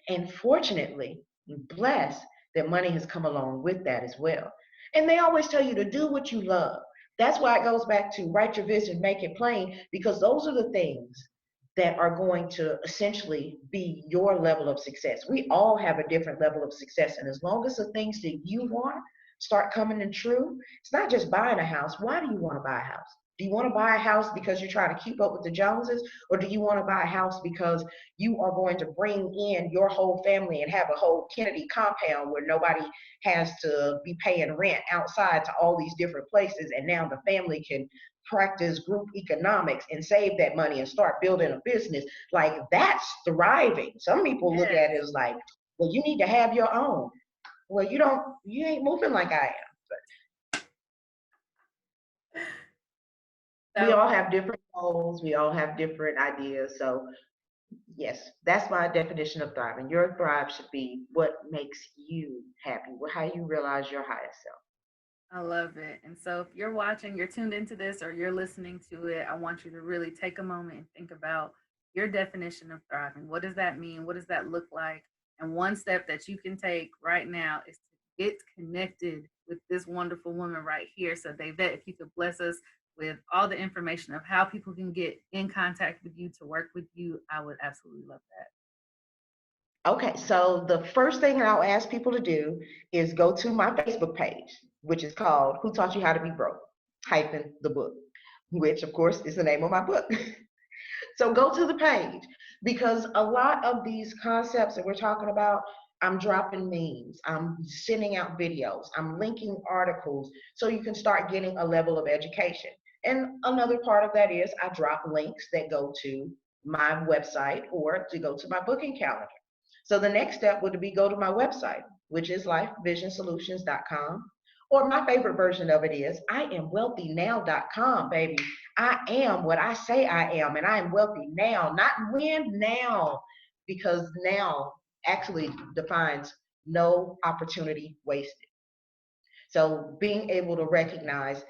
And fortunately, I'm blessed that money has come along with that as well. And they always tell you to do what you love. That's why it goes back to write your vision, make it plain, because those are the things that are going to essentially be your level of success. We all have a different level of success. And as long as the things that you want start coming in true, it's not just buying a house. Why do you want to buy a house? Do you want to buy a house because you're trying to keep up with the Joneses? Or do you want to buy a house because you are going to bring in your whole family and have a whole Kennedy compound where nobody has to be paying rent outside to all these different places, and now the family can practice group economics and save that money and start building a business? Like, that's thriving. Some people look at it as like, well, you need to have your own. Well, you ain't moving like I am. We all have different goals. We all have different ideas. So yes, that's my definition of thriving. Your thrive should be what makes you happy, how you realize your highest self. I love it. And so if you're watching, you're tuned into this, or you're listening to it, I want you to really take a moment and think about your definition of thriving. What does that mean? What does that look like? And one step that you can take right now is to get connected with this wonderful woman right here. So DaVett, if you could bless us with all the information of how people can get in contact with you to work with you, I would absolutely love that. Okay, so the first thing I'll ask people to do is go to my Facebook page, which is called Who Taught You How to Be Broke? Hyphen the book, which of course is the name of my book. So go to the page, because a lot of these concepts that we're talking about, I'm dropping memes, I'm sending out videos, I'm linking articles so you can start getting a level of education. And another part of that is I drop links that go to my website or to go to my booking calendar. So the next step would be go to my website, which is lifevisionsolutions.com. Or my favorite version of it is IamWealthyNow.com, baby. I am what I say I am, and I am wealthy now, not when, now, because now actually defines no opportunity wasted. So being able to recognize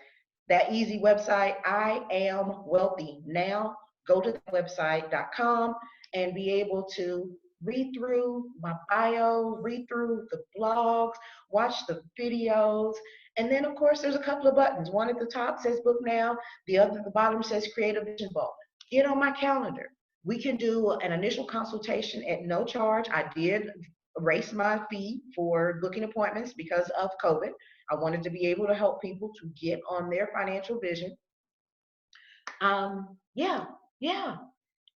that easy website, I am wealthy now, go to the website.com and be able to read through my bio, read through the blogs, watch the videos. And then of course there's a couple of buttons. One at the top says book now, the other at the bottom says create a vision board. Get on my calendar. We can do an initial consultation at no charge. I did raise my fee for booking appointments because of COVID. I wanted to be able to help people to get on their financial vision. Yeah, yeah.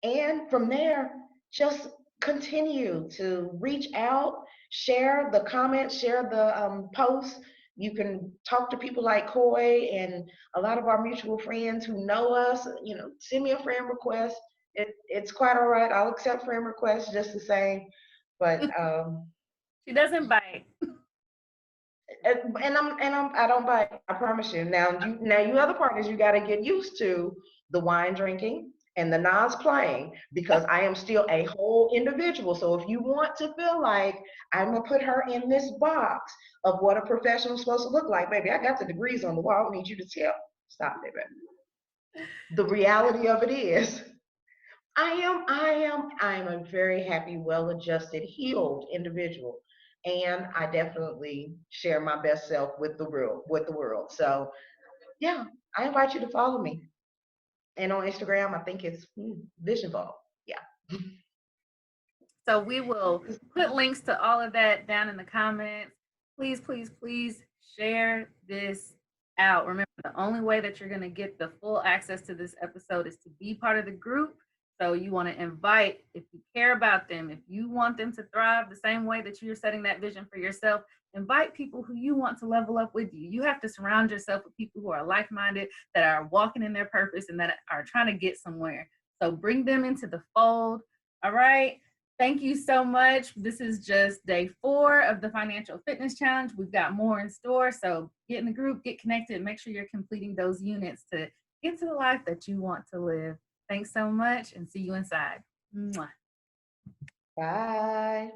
And from there, just continue to reach out, share the comments, share the posts. You can talk to people like Coy and a lot of our mutual friends who know us. Send me a friend request. It's quite all right. I'll accept friend requests just the same. But she doesn't bite. I don't bite. I promise you. You other partners, you got to get used to the wine drinking and the Nas playing, because I am still a whole individual. So if you want to feel like I'm gonna put her in this box of what a professional is supposed to look like, baby, I got the degrees on the wall. I don't need you to tell. Stop it, baby. The reality of it is, I am a very happy, well-adjusted, healed individual. And I definitely share my best self with the world. So yeah, I invite you to follow me. And on Instagram, I think it's Vision Vault. Yeah. So we will put links to all of that down in the comments. Please, please, please share this out. Remember, the only way that you're going to get the full access to this episode is to be part of the group. So you want to invite, if you care about them, if you want them to thrive the same way that you're setting that vision for yourself, invite people who you want to level up with you. You have to surround yourself with people who are like-minded, that are walking in their purpose, and that are trying to get somewhere. So bring them into the fold. All right. Thank you so much. This is just day 4 of the Financial Fitness Challenge. We've got more in store. So get in the group, get connected, make sure you're completing those units to get to the life that you want to live. Thanks so much, and see you inside. Mwah. Bye.